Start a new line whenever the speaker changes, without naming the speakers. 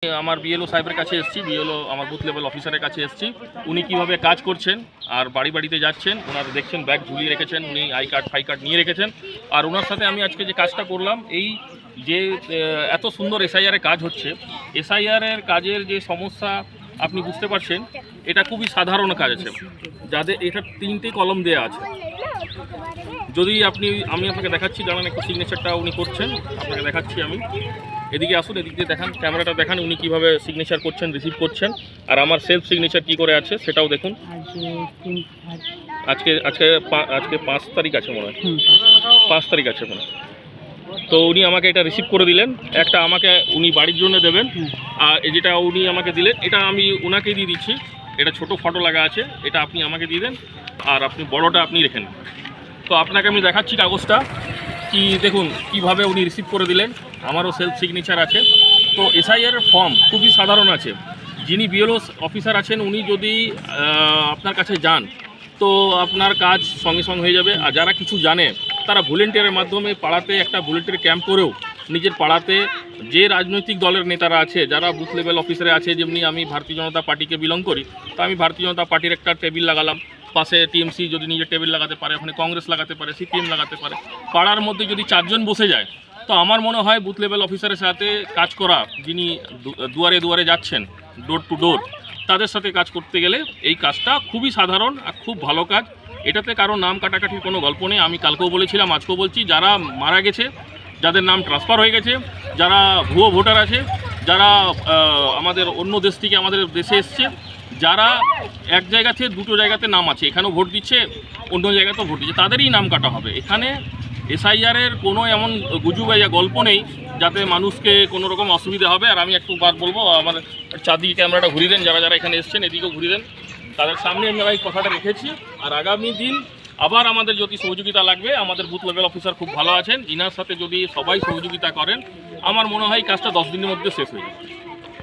আমার বিএলও সাহেবের কাছে এসেছি, বিএলও আমার বুথ লেভেল অফিসারের কাছে এসেছি। উনি কিভাবে কাজ করছেন আর বাড়ি বাড়িতে যাচ্ছেন, ওনার দেখছেন ব্যাগ ঝুলিয়ে রেখেছেন, উনি আই কার্ড ফাই কার্ড নিয়ে রেখেছেন। আর ওনার সাথে আমি আজকে যে কাজটা করলাম, এই যে এত সুন্দর এসআইআরের কাজ হচ্ছে, এসআইআরের কাজের যে সমস্যা আপনি বুঝতে পারছেন, এটা খুবই সাধারণ কাজ আছে। যাদের এটা 3টে কলম দেওয়া আছে, যদি আমি আপনাকে দেখাচ্ছি, জানান একটু সিগনেচারটা উনি করছেন, আপনাকে দেখাচ্ছি আমি। এদিকে আসুন, এদিক দিয়ে দেখান, ক্যামেরাটা দেখান উনি কীভাবে সিগনেচার করছেন, রিসিভ করছেন। আর আমার সেলফ সিগনেচার কী করে আছে সেটাও দেখুন। আজকে আজকে আজকে 5 তারিখ আছে মনে হয়, 5 তারিখ আছে মনে হয়। তো উনি আমাকে এটা রিসিভ করে দিলেন, একটা আমাকে উনি বাড়ির জন্য দেবেন, আর যেটা উনি আমাকে দিলেন এটা আমি ওনাকেই দিয়ে দিচ্ছি। এটা ছোট ফটো লাগা আছে, এটা আপনি আমাকে দিয়ে দেন, আর আপনি বড়টা আপনি রেখেন। তো আপনাকে আমি দেখাচ্ছি কাগজটা, কি দেখুন কিভাবে উনি রিসিভ করে দিলেন। আমারও সেলফ সিগনেচার আছে। তো এসআইআর ফর্ম খুবই সাধারণ আছে। যিনি বিএলও অফিসার আছেন উনি যদি আপনার কাছে যান, তো আপনার কাজ সঙ্গে সঙ্গে হয়ে যাবে। আর যারা কিছু জানে তারা ভলেন্টিয়ারের মাধ্যমে পাড়াতে একটা ভলেন্টিয়ার ক্যাম্প করেও নিজের পাড়াতে যে রাজনৈতিক দলের নেতারা আছে, যারা বুথ লেভেল অফিসারে আছে, যেমনি আমি ভারতীয় জনতা পার্টিকে বিলং করি, তো আমি ভারতীয় জনতা পার্টির একটা টেবিল লাগালাম, পাশে টিএমসি যদি নিজের টেবিল লাগাতে পারে, ওখানে কংগ্রেস লাগাতে পারে, সিপিএম লাগাতে পারে। পাড়ার মধ্যে যদি 4 জন বসে যায়, তো আমার মনে হয় বুথ লেভেল অফিসারের সাথে কাজ করা, যিনি দুয়ারে দুয়ারে যাচ্ছেন, ডোর টু ডোর, তাদের সাথে কাজ করতে গেলে এই কাজটা খুবই সাধারণ আর খুব ভালো কাজ। এটাতে কারো নাম কাটাকাটির কোনো গল্প নেই। আমি কালকেও বলেছিলাম, আজকেও বলছি, যারা মারা গেছে, যাদের নাম ট্রান্সফার হয়ে গেছে, যারা ভুয়ো ভোটার আছে, যারা আমাদের অন্য দেশ থেকে আমাদের দেশে এসছে, যারা এক জায়গা থেকে দুটো জায়গাতে নাম আছে, এখানেও ভোট দিচ্ছে, অন্য জায়গাতেও ভোট দিচ্ছে, তাদেরই নাম কাটা হবে। এখানে এসআইআরের কোনো এমন গুজব বা গল্প নেই যাতে মানুষকে কোনো রকম অসুবিধা হবে। আর আমি একটু বার বলবো, আমার চারদিকে ক্যামেরাটা ঘুরিয়ে দেন, যারা যারা এখানে এসছেন এদিকেও ঘুরিয়ে দেন, তাদের সামনে আমি এই কথাটা রেখেছি। আর আগামী দিন আবার আমাদের যদি সহযোগিতা লাগবে, আমাদের বুথ লেভেল অফিসার খুব ভালো আছেন, ইনার সাথে যদি সবাই সহযোগিতা করেন, আমার মনে হয় কাজটা 10 দিনের মধ্যে শেষ হয়ে যাবে।